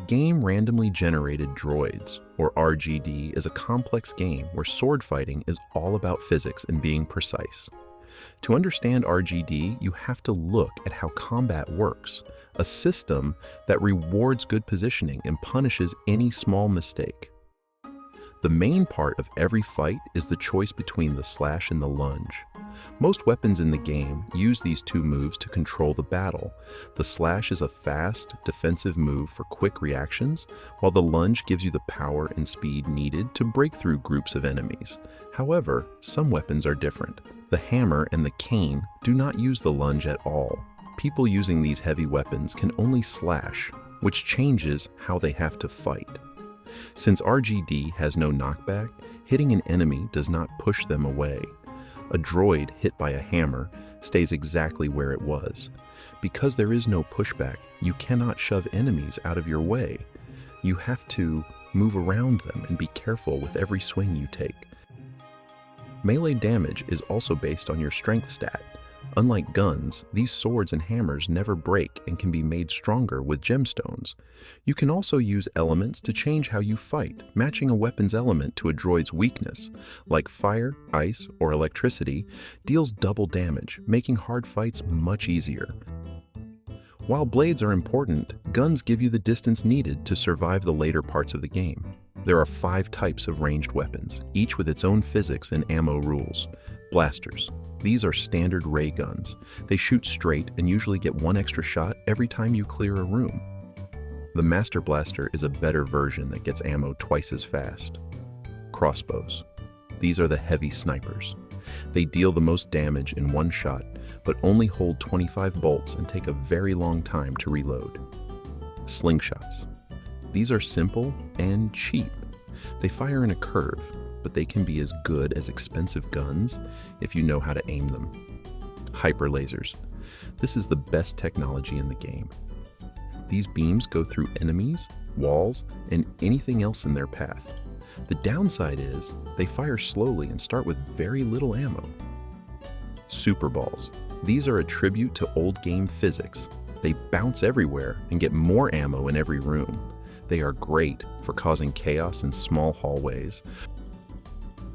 game randomly generated Droids, or RGD, is a complex game where sword fighting is all about physics and being precise. To understand RGD, you have to look at how combat works, a system that rewards good positioning and punishes any small mistake. The main part of every fight is the choice between the slash and the lunge. Most weapons in the game use these two moves to control the battle. The slash is a fast, defensive move for quick reactions, while the lunge gives you the power and speed needed to break through groups of enemies. However, some weapons are different. The hammer and the cane do not use the lunge at all. People using these heavy weapons can only slash, which changes how they have to fight. Since RGD has no knockback, hitting an enemy does not push them away. A droid hit by a hammer stays exactly where it was. Because there is no pushback, you cannot shove enemies out of your way. You have to move around them and be careful with every swing you take. Melee damage is also based on your strength stat. Unlike guns, these swords and hammers never break and can be made stronger with gemstones. You can also use elements to change how you fight, matching a weapon's element to a droid's weakness, like fire, ice, or electricity, deals double damage, making hard fights much easier. While blades are important, guns give you the distance needed to survive the later parts of the game. There are 5 types of ranged weapons, each with its own physics and ammo rules. Blasters. These are standard ray guns. They shoot straight and usually get 1 extra shot every time you clear a room. The Master Blaster is a better version that gets ammo twice as fast. Crossbows. These are the heavy snipers. They deal the most damage in 1 shot, but only hold 25 bolts and take a very long time to reload. Slingshots. These are simple and cheap. They fire in a curve, but they can be as good as expensive guns if you know how to aim them. Hyper lasers. This is the best technology in the game. These beams go through enemies, walls, and anything else in their path. The downside is they fire slowly and start with very little ammo. Super balls. These are a tribute to old game physics. They bounce everywhere and get more ammo in every room. They are great for causing chaos in small hallways.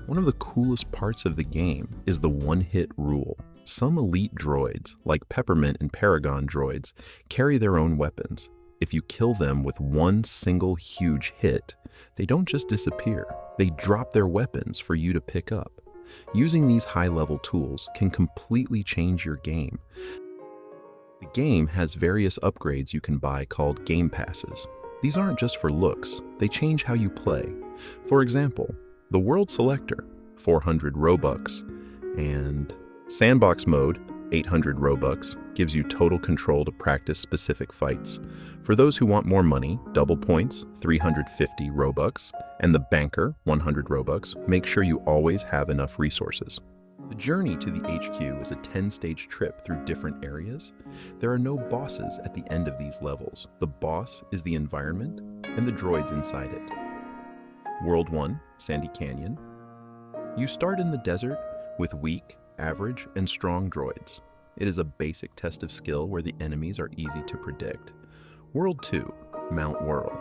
One of the coolest parts of the game is the one-hit rule. Some elite droids, like Peppermint and Paragon droids, carry their own weapons. If you kill them with one single huge hit, they don't just disappear. They drop their weapons for you to pick up. Using these high-level tools can completely change your game. The game has various upgrades you can buy called game passes. These aren't just for looks, they change how you play. For example, the World Selector, 400 Robux, and Sandbox Mode, 800 Robux, gives you total control to practice specific fights. For those who want more money, Double Points, 350 Robux, and the Banker, 100 Robux, make sure you always have enough resources. The journey to the HQ is a 10-stage trip through different areas. There are no bosses at the end of these levels. The boss is the environment and the droids inside it. World 1, Sandy Canyon. You start in the desert with weak, average, and strong droids. It is a basic test of skill where the enemies are easy to predict. World 2, Mount Whirl.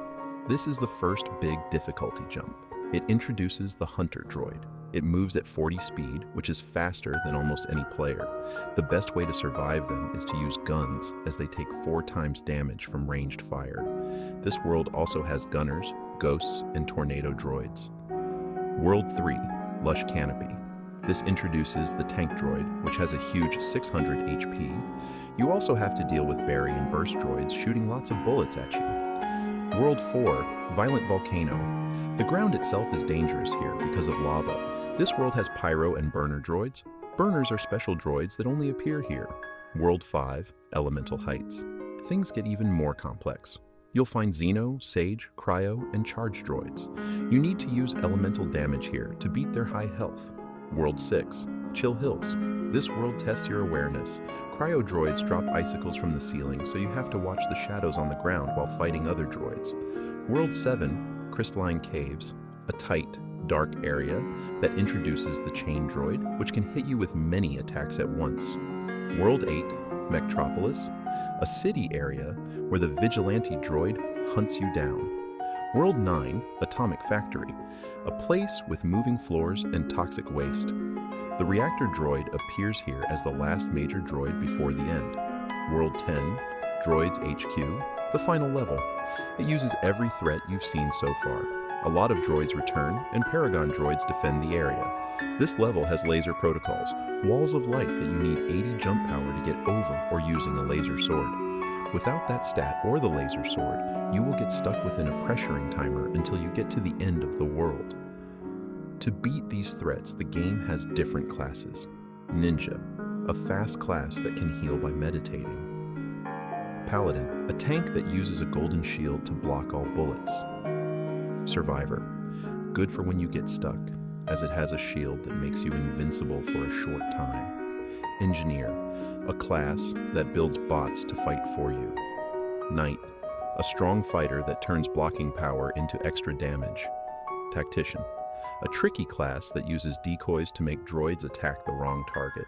This is the first big difficulty jump. It introduces the Hunter droid. It moves at 40 speed, which is faster than almost any player. The best way to survive them is to use guns, as they take 4 times damage from ranged fire. This world also has gunners, ghosts, and tornado droids. World 3, Lush Canopy. This introduces the tank droid, which has a huge 600 HP. You also have to deal with berry and burst droids shooting lots of bullets at you. World 4, Violent Volcano. The ground itself is dangerous here because of lava. This world has pyro and burner droids. Burners are special droids that only appear here. World 5, Elemental Heights. Things get even more complex. You'll find Xeno, Sage, Cryo, and Charge droids. You need to use elemental damage here to beat their high health. World 6, Chill Hills. This world tests your awareness. Cryo droids drop icicles from the ceiling, so you have to watch the shadows on the ground while fighting other droids. World 7, Crystalline Caves, a tight, dark area that introduces the Chain droid, which can hit you with many attacks at once. World 8, Mechtropolis. a city area where the vigilante droid hunts you down. World 9, Atomic Factory, a place with moving floors and toxic waste. The reactor droid appears here as the last major droid before the end. World 10, Droids HQ, the final level. It uses every threat you've seen so far. A lot of droids return, and Paragon droids defend the area. This level has laser protocols, walls of light that you need 80 jump power to get over or using a laser sword. Without that stat or the laser sword, you will get stuck within a pressuring timer until you get to the end of the world. To beat these threats, the game has different classes. Ninja, a fast class that can heal by meditating. Paladin, a tank that uses a golden shield to block all bullets. Survivor, good for when you get stuck, as it has a shield that makes you invincible for a short time. Engineer, a class that builds bots to fight for you. Knight, a strong fighter that turns blocking power into extra damage. Tactician, a tricky class that uses decoys to make droids attack the wrong target.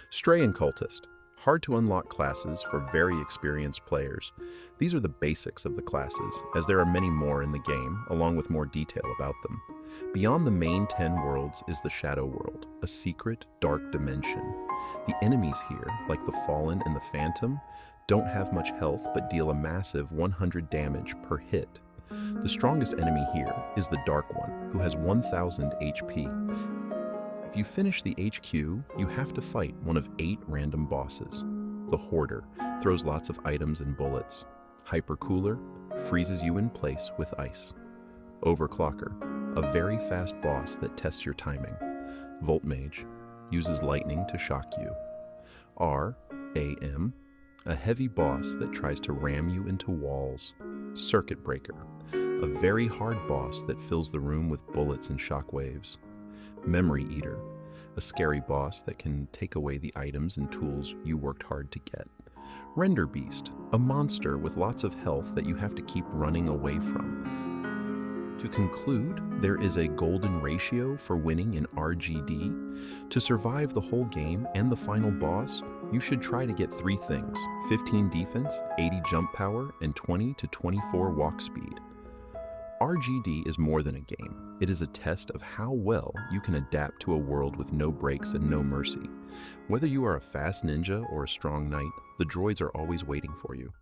Stray and Cultist, hard to unlock classes for very experienced players. These are the basics of the classes, as there are many more in the game, along with more detail about them. Beyond the main 10 worlds is the Shadow World, a secret, dark dimension. The enemies here, like the Fallen and the Phantom, don't have much health but deal a massive 100 damage per hit. The strongest enemy here is the Dark One, who has 1000 HP. If you finish the HQ, you have to fight one of 8 random bosses. The Hoarder throws lots of items and bullets. Hypercooler freezes you in place with ice. Overclocker, a very fast boss that tests your timing. Voltmage uses lightning to shock you. RAM, a heavy boss that tries to ram you into walls. Circuit Breaker, a very hard boss that fills the room with bullets and shockwaves. Memory Eater, a scary boss that can take away the items and tools you worked hard to get. Render Beast, a monster with lots of health that you have to keep running away from. To conclude, there is a golden ratio for winning in RGD. To survive the whole game and the final boss, you should try to get 3 things: 15 defense, 80 jump power, and 20 to 24 walk speed. RGD is more than a game. It is a test of how well you can adapt to a world with no breaks and no mercy. Whether you are a fast ninja or a strong knight, the droids are always waiting for you.